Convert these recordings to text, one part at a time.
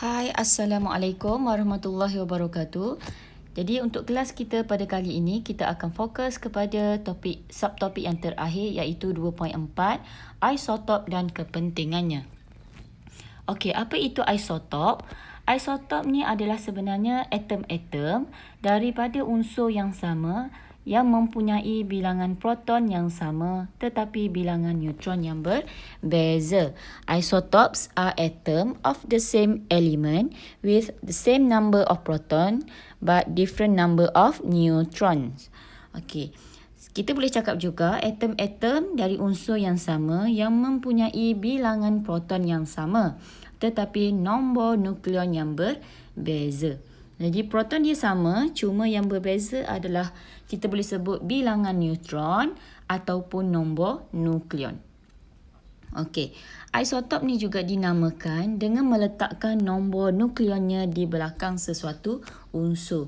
Hai, Assalamualaikum warahmatullahi wabarakatuh. Jadi untuk kelas kita pada kali ini, kita akan fokus kepada subtopik yang terakhir iaitu 2.4, isotop dan kepentingannya. Okey, apa itu isotop? Isotop ni adalah sebenarnya atom-atom daripada unsur yang sama yang mempunyai bilangan proton yang sama tetapi bilangan neutron yang berbeza. Isotopes are atoms of the same element with the same number of proton but different number of neutrons. Okey. Kita boleh cakap juga atom-atom dari unsur yang sama yang mempunyai bilangan proton yang sama tetapi nombor nukleon yang berbeza. Jadi proton dia sama, cuma yang berbeza adalah kita boleh sebut bilangan neutron ataupun nombor nukleon. Okey, isotop ni juga dinamakan dengan meletakkan nombor nukleonnya di belakang sesuatu unsur.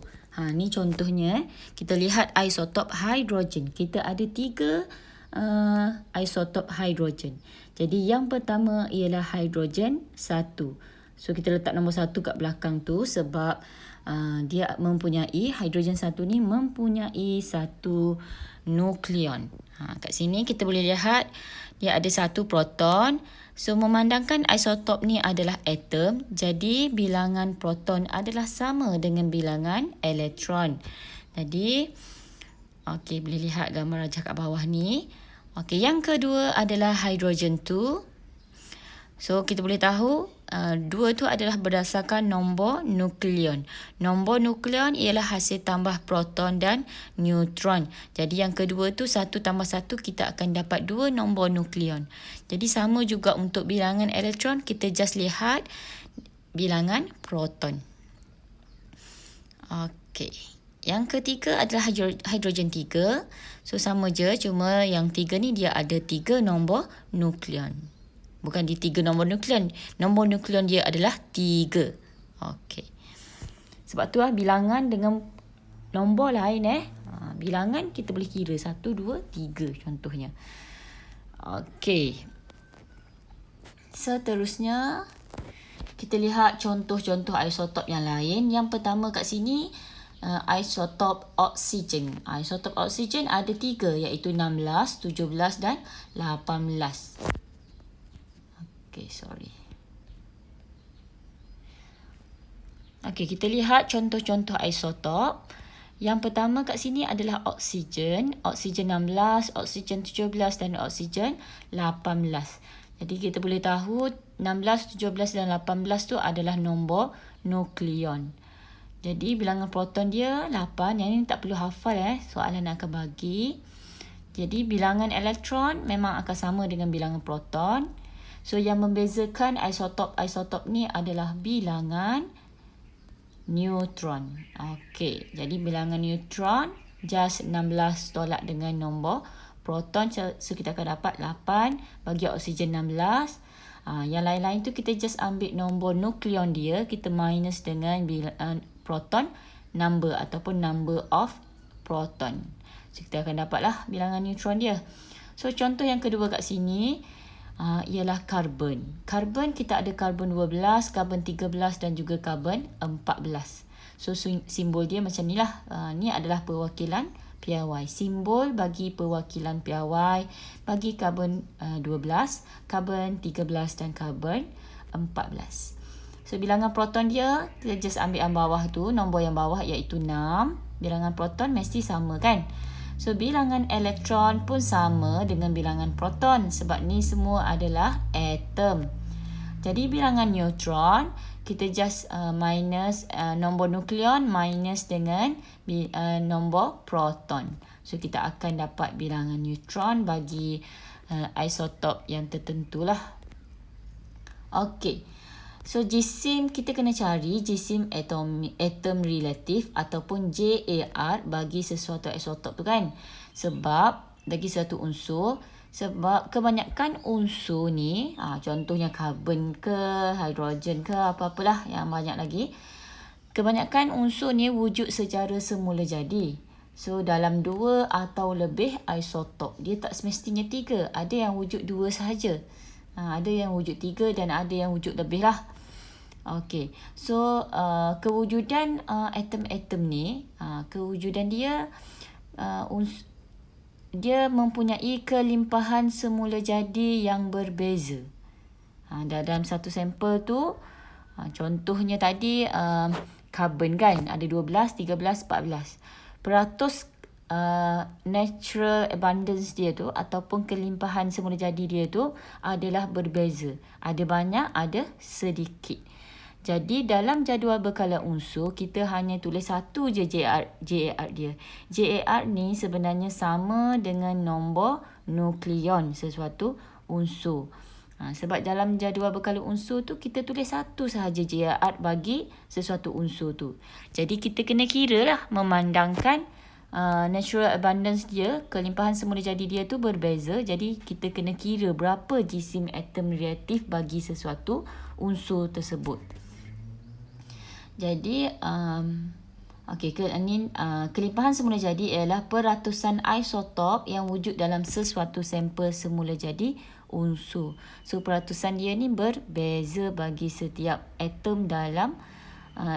Ni contohnya, kita lihat isotop hidrogen. Kita ada 3 isotop hidrogen. Jadi yang pertama ialah hidrogen 1. So kita letak nombor 1 kat belakang tu sebab dia mempunyai, hidrogen 1 ni mempunyai satu nukleon. Kat sini kita boleh lihat dia ada satu proton. So memandangkan isotop ni adalah atom, jadi bilangan proton adalah sama dengan bilangan elektron. Jadi okey, boleh lihat gambar rajah kat bawah ni. Okey, yang kedua adalah hydrogen 2. So kita boleh tahu 2 tu adalah berdasarkan nombor nukleon. Nombor nukleon ialah hasil tambah proton dan neutron. Jadi yang kedua tu 1 tambah 1 kita akan dapat 2 nombor nukleon. Jadi sama juga untuk bilangan elektron, kita just lihat bilangan proton. Okey. Yang ketiga adalah hidrogen 3. So sama je, cuma yang 3 ni dia ada 3 nombor nukleon. Bukan di 3 nombor nukleon. Nombor nukleon dia adalah 3. Okey. Sebab tu bilangan dengan nombor lain bilangan kita boleh kira 1, 2, 3 contohnya. Okey. Seterusnya kita lihat contoh-contoh isotop yang lain. Yang pertama kat sini isotop oksigen. Isotop oksigen ada 3 iaitu 16, 17 dan 18. Okay, sorry. Okay, kita lihat contoh-contoh isotop. Yang pertama kat sini adalah oksigen. Oksigen 16, oksigen 17 dan oksigen 18. Jadi kita boleh tahu 16, 17 dan 18 tu adalah nombor nukleon. Jadi bilangan proton dia 8. Yang ini tak perlu hafal soalan akan bagi. Jadi bilangan elektron memang akan sama dengan bilangan proton. So yang membezakan isotop ni adalah bilangan neutron. Okey, jadi bilangan neutron just 16 tolak dengan nombor proton. So kita akan dapat 8 bagi oksigen 16. Yang lain-lain tu kita just ambil nombor nukleon dia, kita minus dengan proton number ataupun number of proton. So kita akan dapatlah bilangan neutron dia. So contoh yang kedua kat sini ialah karbon. Karbon kita ada karbon 12, karbon 13 dan juga karbon 14. So simbol dia macam ni lah. Ni adalah perwakilan piawai. Simbol bagi perwakilan piawai bagi karbon 12, karbon 13 dan karbon 14. So bilangan proton dia, kita just ambil yang bawah tu, nombor yang bawah iaitu 6. Bilangan proton mesti sama kan? So bilangan elektron pun sama dengan bilangan proton sebab ni semua adalah atom. Jadi bilangan neutron kita just minus nombor nukleon minus dengan nombor proton. So kita akan dapat bilangan neutron bagi isotop yang tertentulah. Okey. So jisim kita kena cari jisim atom relatif ataupun JAR bagi sesuatu isotop tu kan. Sebab bagi suatu unsur, sebab kebanyakan unsur ni contohnya karbon ke, hidrogen ke, apa-apalah yang banyak lagi. Kebanyakan unsur ni wujud secara semula jadi. So dalam 2 atau lebih isotop, dia tak semestinya 3. Ada yang wujud 2 sahaja. Ada yang wujud 3 dan ada yang wujud lebih lah. Okey. So kewujudan atom-atom ni, kewujudan dia dia mempunyai kelimpahan semula jadi yang berbeza. Dalam satu sampel tu, contohnya tadi karbon kan, ada 12, 13, 14. Peratus natural abundance dia tu ataupun kelimpahan semula jadi dia tu adalah berbeza. Ada banyak, ada sedikit. Jadi dalam jadual berkala unsur, kita hanya tulis satu je JAR dia. JAR ni sebenarnya sama dengan nombor nukleon sesuatu unsur. Sebab dalam jadual berkala unsur tu, kita tulis satu sahaja JAR bagi sesuatu unsur tu. Jadi kita kena kira lah, memandangkan natural abundance dia, kelimpahan semula jadi dia tu berbeza. Jadi kita kena kira berapa jisim atom reaktif bagi sesuatu unsur tersebut. Jadi kelimpahan semula jadi ialah peratusan isotop yang wujud dalam sesuatu sampel semula jadi unsur. So peratusan dia ni berbeza bagi setiap atom dalam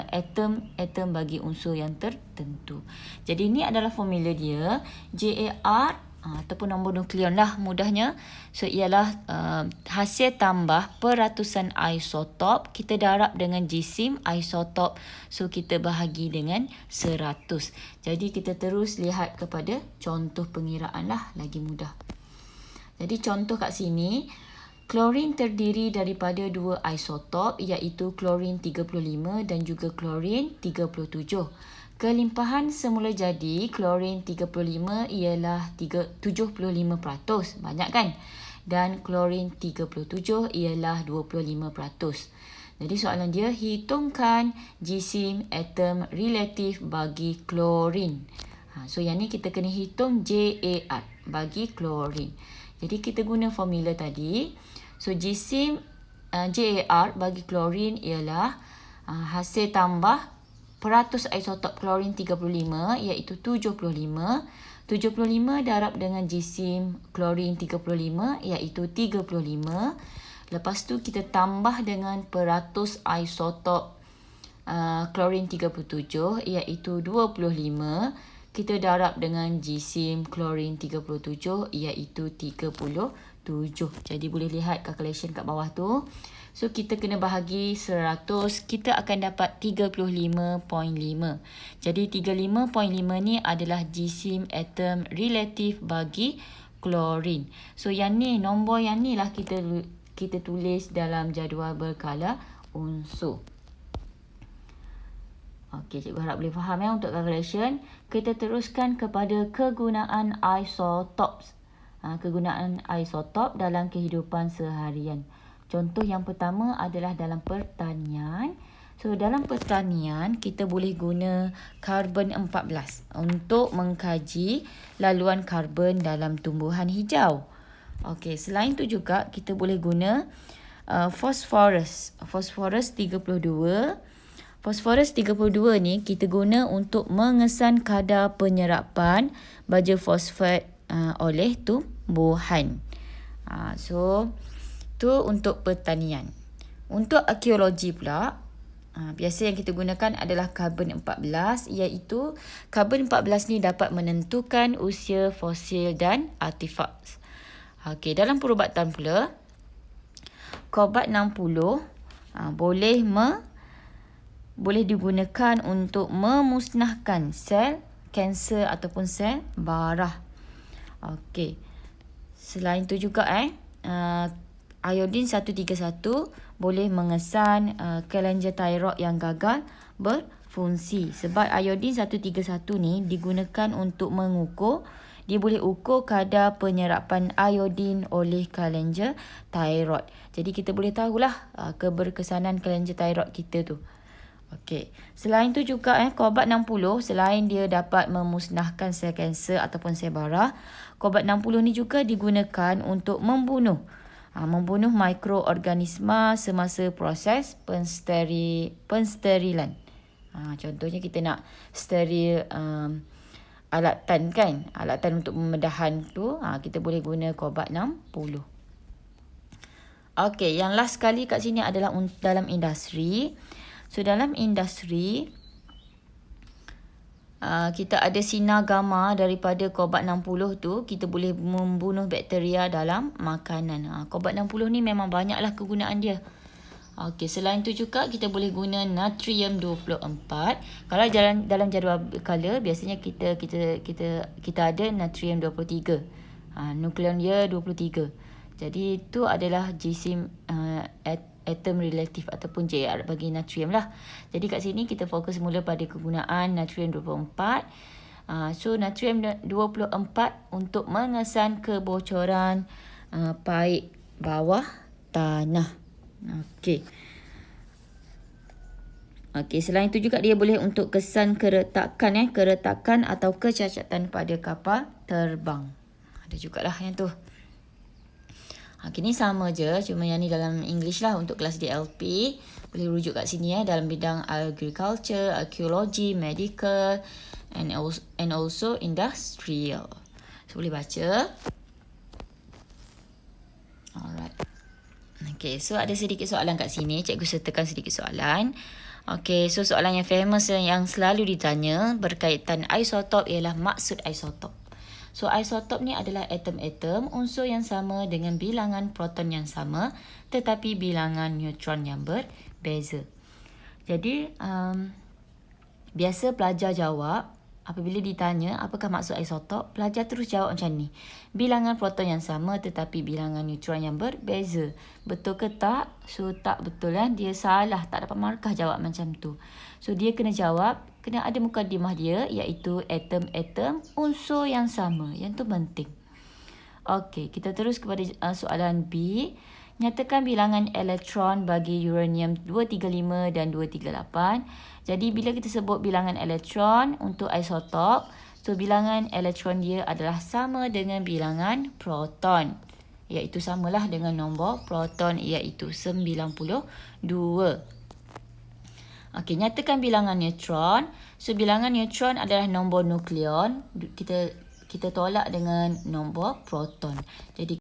atom bagi unsur yang tertentu. Jadi ini adalah formula dia, JAR ataupun nombor nukleon lah mudahnya. So ialah hasil tambah peratusan isotop, kita darab dengan jisim isotop. So kita bahagi dengan 100. Jadi kita terus lihat kepada contoh pengiraan lah, lagi mudah. Jadi contoh kat sini, klorin terdiri daripada dua isotop, iaitu klorin 35 dan juga klorin 37. Kelimpahan semula jadi klorin 35 ialah 75%. Banyak kan? Dan klorin 37 ialah 25%. Jadi soalan dia, hitungkan jisim atom relatif bagi klorin. So yang ni kita kena hitung JAR bagi klorin. Jadi kita guna formula tadi. So jisim JAR bagi klorin ialah hasil tambah peratus isotop klorin 35 iaitu 75. 75 darab dengan jisim klorin 35 iaitu 35. Lepas tu kita tambah dengan peratus isotop klorin 37 iaitu 25. Kita darab dengan jisim klorin 37 iaitu 37. Jadi boleh lihat calculation kat bawah tu. So kita kena bahagi 100, kita akan dapat 35.5. Jadi 35.5 ni adalah jisim atom relatif bagi klorin. So yang ni, nombor yang ni lah kita tulis dalam jadual berkala unsur. Okey, cikgu harap boleh faham ya untuk calculation. Kita teruskan kepada kegunaan isotopes. Kegunaan isotop dalam kehidupan seharian. Contoh yang pertama adalah dalam pertanian. So dalam pertanian kita boleh guna karbon 14 untuk mengkaji laluan karbon dalam tumbuhan hijau. Okey, selain tu juga kita boleh guna fosforus. Fosforus 32. Fosforus 32 ni kita guna untuk mengesan kadar penyerapan baja fosfat oleh tumbuhan. So tu untuk pertanian. Untuk arkeologi pula, biasa yang kita gunakan adalah karbon 14, iaitu karbon 14 ni dapat menentukan usia fosil dan artefak. Okey, dalam perubatan pula, Cobalt 60 boleh digunakan untuk memusnahkan sel kanser ataupun sel barah. Okey. Selain tu juga iodin 131 boleh mengesan cholangiotyroid yang gagal berfungsi. Sebab iodin 131 ni digunakan untuk mengukur, dia boleh ukur kadar penyerapan iodin oleh cholangiotyroid. Jadi kita boleh tahulah keberkesanan cholangiotyroid kita tu. Okey. Selain tu juga Cobalt 60, selain dia dapat memusnahkan sel kanser ataupun sel barah, Cobalt 60 ni juga digunakan untuk membunuh mikroorganisma semasa proses pensterilan. Contohnya kita nak steril alatan kan, alatan untuk pembedahan tu, kita boleh guna Cobalt 60. Okey, yang last sekali kat sini adalah dalam industri. So dalam industri, kita ada sinar gamma daripada Cobalt 60 tu, kita boleh membunuh bakteria dalam makanan. Cobalt 60 ni memang banyaklah kegunaan dia. Okey, selain tu juga kita boleh guna natrium 24. Kalau dalam jadual color biasanya kita ada natrium 23. Nukleon dia 23. Jadi itu adalah jisim atom relatif ataupun JR bagi natrium lah. Jadi kat sini kita fokus mula pada kegunaan natrium 24. So natrium 24 untuk mengesan kebocoran paip bawah tanah. Okey. Okey, selain itu juga dia boleh untuk kesan keretakan atau kecacatan pada kapal terbang. Ada jugalah yang tu. Ni sama je, cuma yang ni dalam English lah untuk kelas DLP. Boleh rujuk kat sini dalam bidang agriculture, archaeology, medical and also industrial. So boleh baca. Alright. Okay, so ada sedikit soalan kat sini. Cikgu sertakan sedikit soalan. Okay, so soalan yang famous yang selalu ditanya berkaitan isotop ialah maksud isotop. So isotop ni adalah atom-atom unsur yang sama dengan bilangan proton yang sama tetapi bilangan neutron yang berbeza. Jadi biasa pelajar jawab apabila ditanya apakah maksud isotop, pelajar terus jawab macam ni. Bilangan proton yang sama tetapi bilangan neutron yang berbeza. Betul ke tak? So tak betul kan? Dia salah, tak dapat markah jawab macam tu. So dia kena jawab, kena ada mukadimah dia iaitu atom-atom unsur yang sama. Yang tu penting. Okey, kita terus kepada soalan B. Nyatakan bilangan elektron bagi uranium 235 dan 238. Jadi bila kita sebut bilangan elektron untuk isotop, so bilangan elektron dia adalah sama dengan bilangan proton. Iaitu samalah dengan nombor proton iaitu 92. Okey, nyatakan bilangan neutron. So bilangan neutron adalah nombor nukleon. Kita tolak dengan nombor proton. Jadi